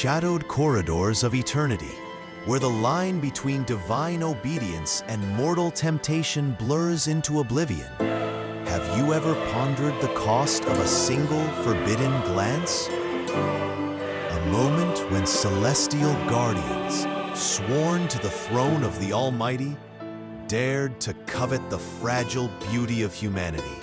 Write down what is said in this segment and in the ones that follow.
shadowed corridors of eternity, where the line between divine obedience and mortal temptation blurs into oblivion. Have you ever pondered the cost of a single forbidden glance? A moment when celestial guardians, sworn to the throne of the Almighty, dared to covet the fragile beauty of humanity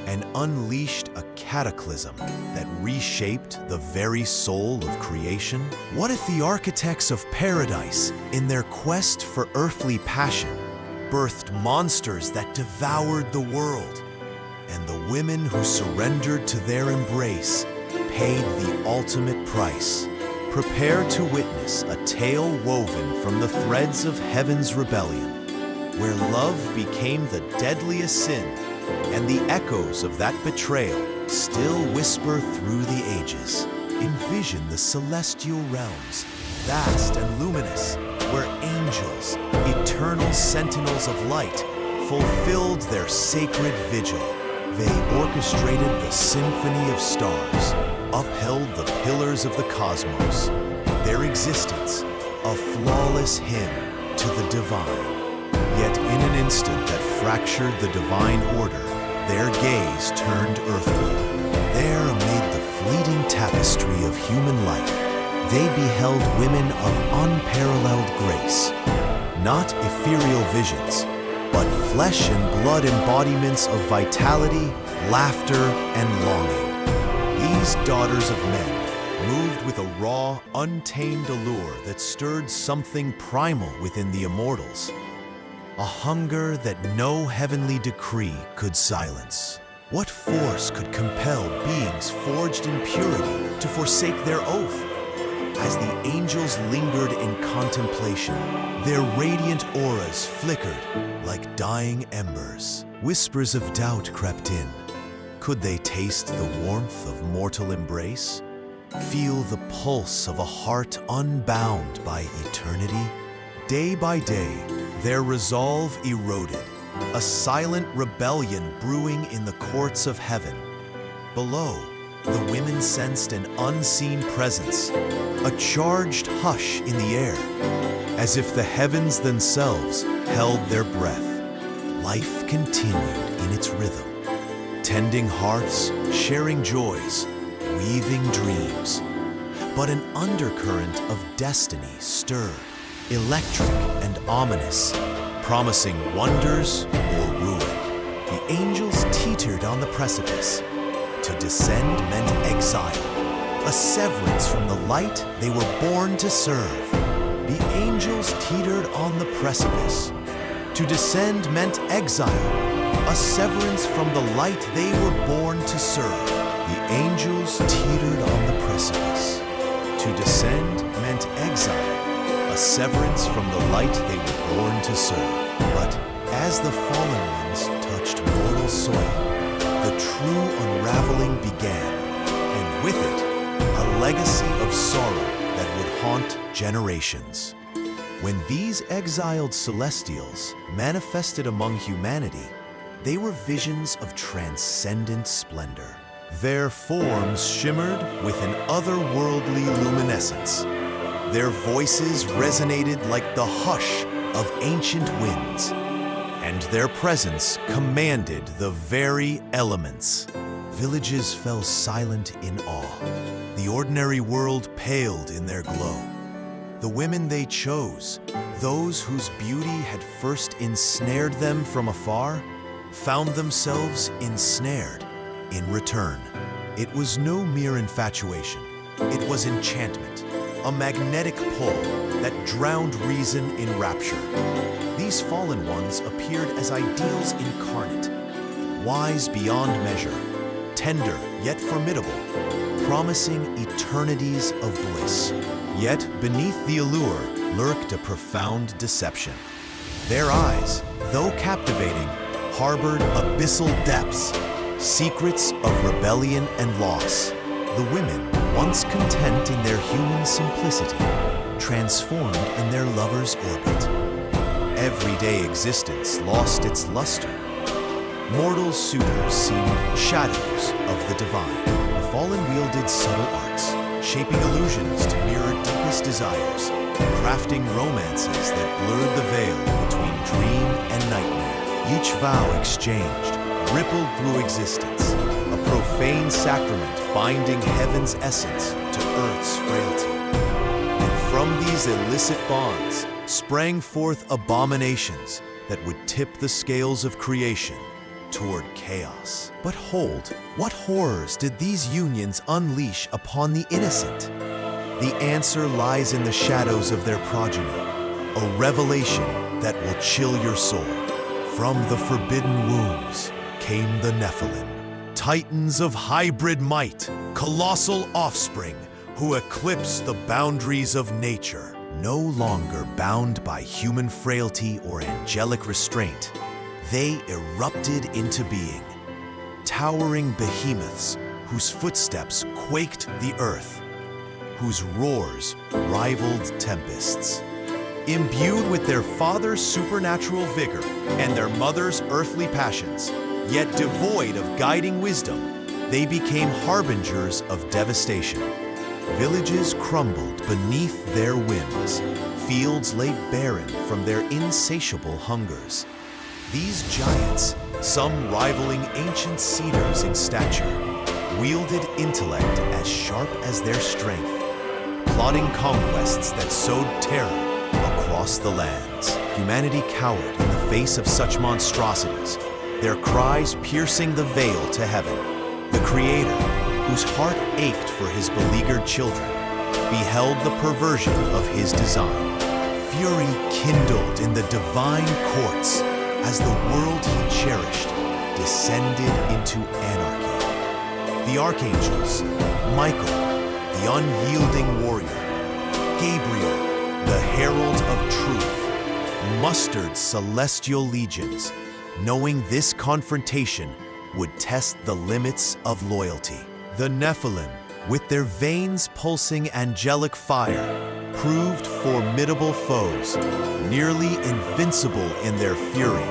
and unleashed a cataclysm that reshaped the very soul of creation? What if the architects of paradise, in their quest for earthly passion, birthed monsters that devoured the world, and the women who surrendered to their embrace paid the ultimate price? Prepare to witness a tale woven from the threads of heaven's rebellion, where love became the deadliest sin, and the echoes of that betrayal still whisper through the ages. Envision the celestial realms, vast and luminous, where angels, eternal sentinels of light, fulfilled their sacred vigil. They orchestrated the symphony of stars, upheld the pillars of the cosmos, their existence a flawless hymn to the divine. Yet in an instant that fractured the divine order, their gaze turned earthward. There, amid the fleeting tapestry of human life, they beheld women of unparalleled grace, not ethereal visions, but flesh and blood embodiments of vitality, laughter, and longing. These daughters of men moved with a raw, untamed allure that stirred something primal within the immortals, a hunger that no heavenly decree could silence. What force could compel beings forged in purity to forsake their oath? As the angels lingered in contemplation, their radiant auras flickered like dying embers. Whispers of doubt crept in. Could they taste the warmth of mortal embrace? Feel the pulse of a heart unbound by eternity? Day by day, their resolve eroded, a silent rebellion brewing in the courts of heaven. Below, the women sensed an unseen presence, a charged hush in the air, as if the heavens themselves held their breath. Life continued in its rhythm, tending hearths, sharing joys, weaving dreams. But an undercurrent of destiny stirred, electric and ominous, promising wonders or ruin. The angels teetered on the precipice. To descend meant exile, a severance from the light they were born to serve. The angels teetered on the precipice. To descend meant exile, a severance from the light they were born to serve. The angels teetered on the precipice. To descend meant exile, a severance from the light they were born to serve. But as the fallen ones touched mortal soil, the true unraveling began, and with it, a legacy of sorrow that would haunt generations. When these exiled celestials manifested among humanity, they were visions of transcendent splendor. Their forms shimmered with an otherworldly luminescence. Their voices resonated like the hush of ancient winds, and their presence commanded the very elements. Villages fell silent in awe. The ordinary world paled in their glow. The women they chose, those whose beauty had first ensnared them from afar, found themselves ensnared in return. It was no mere infatuation. It was enchantment, a magnetic pull that drowned reason in rapture. These fallen ones appeared as ideals incarnate, wise beyond measure, tender yet formidable, promising eternities of bliss. Yet beneath the allure lurked a profound deception. Their eyes, though captivating, harbored abyssal depths, secrets of rebellion and loss. The women, once content in their human simplicity, transformed in their lover's orbit. Everyday existence lost its luster. Mortal suitors seemed shadows of the divine. The fallen wielded subtle arts, shaping illusions to mirror deepest desires, crafting romances that blurred the veil between dream and nightmare. Each vow exchanged rippled through existence, a profane sacrament binding heaven's essence to earth's frailty. And from these illicit bonds sprang forth abominations that would tip the scales of creation toward chaos. But hold, what horrors did these unions unleash upon the innocent? The answer lies in the shadows of their progeny, a revelation that will chill your soul. From the forbidden wombs came the Nephilim, titans of hybrid might, colossal offspring who eclipse the boundaries of nature. No longer bound by human frailty or angelic restraint, they erupted into being, towering behemoths whose footsteps quaked the earth, whose roars rivaled tempests. Imbued with their father's supernatural vigor and their mother's earthly passions, yet devoid of guiding wisdom, they became harbingers of devastation. Villages crumbled beneath their whims. Fields lay barren from their insatiable hungers. These giants, some rivaling ancient cedars in stature, wielded intellect as sharp as their strength, plotting conquests that sowed terror across the lands. Humanity cowered in the face of such monstrosities, their cries piercing the veil to heaven. The Creator, whose heart ached for his beleaguered children, beheld the perversion of his design. Fury kindled in the divine courts as the world he cherished descended into anarchy. The archangels, Michael, the unyielding warrior, Gabriel, the herald of truth, mustered celestial legions, knowing this confrontation would test the limits of loyalty. The Nephilim, with their veins pulsing angelic fire, proved formidable foes, nearly invincible in their fury.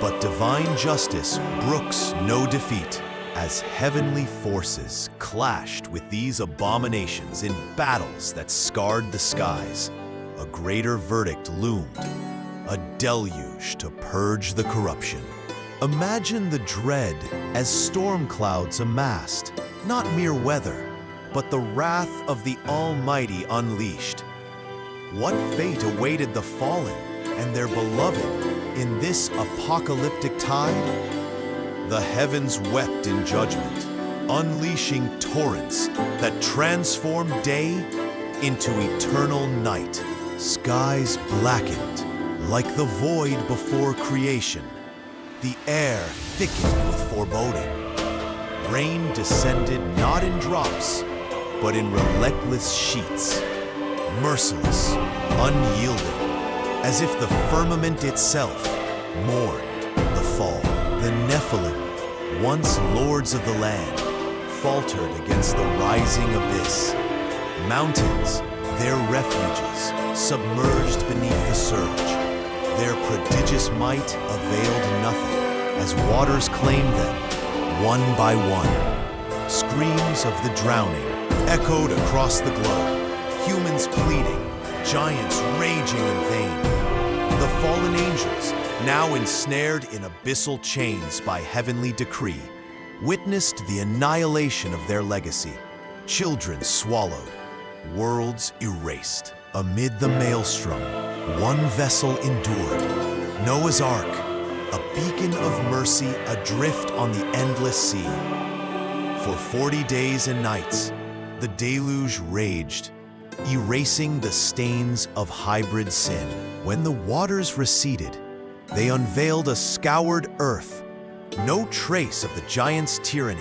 But divine justice brooks no defeat, as heavenly forces clashed with these abominations in battles that scarred the skies. A greater verdict loomed, a deluge to purge the corruption. Imagine the dread as storm clouds amassed, not mere weather, but the wrath of the Almighty unleashed. What fate awaited the fallen and their beloved in this apocalyptic tide? The heavens wept in judgment, unleashing torrents that transformed day into eternal night. Skies blackened like the void before creation. The air thickened with foreboding. Rain descended not in drops, but in relentless sheets, merciless, unyielding, as if the firmament itself mourned the fall. The Nephilim, once lords of the land, faltered against the rising abyss. Mountains, their refuges, submerged beneath the surge. Their prodigious might availed nothing as waters claimed them, one by one. Screams of the drowning echoed across the globe, humans pleading, giants raging in vain. The fallen angels, now ensnared in abyssal chains by heavenly decree, witnessed the annihilation of their legacy. Children swallowed, worlds erased. Amid the maelstrom, one vessel endured, Noah's Ark, a beacon of mercy adrift on the endless sea. For 40 days and nights, the deluge raged, erasing the stains of hybrid sin. When the waters receded, they unveiled a scoured earth, no trace of the giant's tyranny,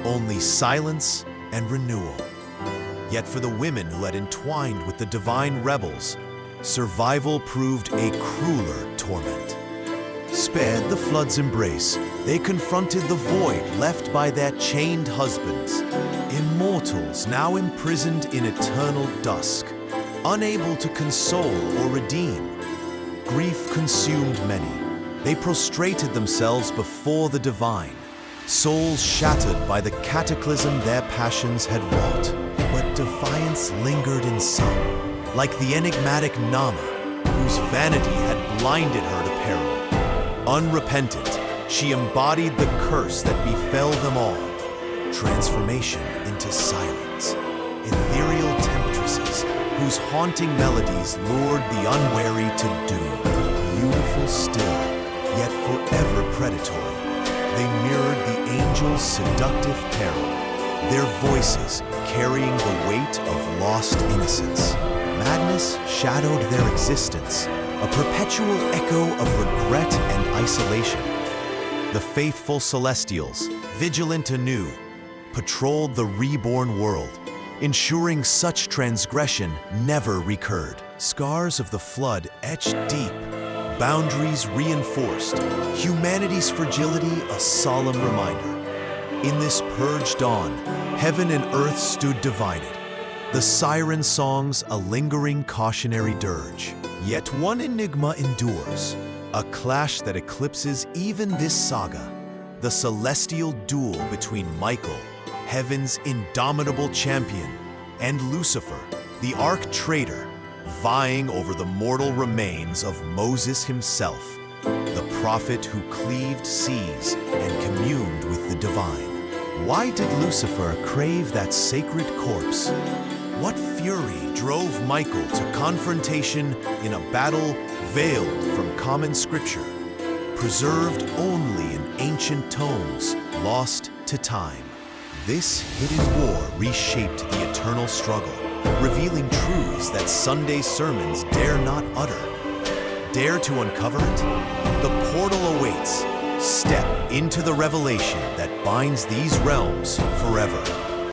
only silence and renewal. Yet for the women who had entwined with the divine rebels, survival proved a crueler torment. Spared the flood's embrace, they confronted the void left by their chained husbands, immortals now imprisoned in eternal dusk, unable to console or redeem. Grief consumed many. They prostrated themselves before the divine, souls shattered by the cataclysm their passions had wrought. But defiance lingered in some, like the enigmatic Nama, whose vanity had blinded her to peril. Unrepentant, she embodied the curse that befell them all, transformation into sirens, ethereal temptresses whose haunting melodies lured the unwary to doom. Beautiful still, yet forever predatory, they mirrored the angel's seductive peril, their voices carrying the weight of lost innocence. Madness shadowed their existence, a perpetual echo of regret and isolation. The faithful celestials, vigilant anew, patrolled the reborn world, ensuring such transgression never recurred. Scars of the flood etched deep, boundaries reinforced, humanity's fragility a solemn reminder. In this purged dawn, heaven and earth stood divided, the siren songs a lingering cautionary dirge. Yet one enigma endures, a clash that eclipses even this saga, the celestial duel between Michael, heaven's indomitable champion, and Lucifer, the arch-traitor, vying over the mortal remains of Moses himself, the prophet who cleaved seas and communed with the divine. Why did Lucifer crave that sacred corpse? What fury drove Michael to confrontation in a battle veiled from common scripture, preserved only in ancient tomes, lost to time? This hidden war reshaped the eternal struggle, revealing truths that Sunday sermons dare not utter. Dare to uncover it? The portal awaits. Step into the revelation that binds these realms forever.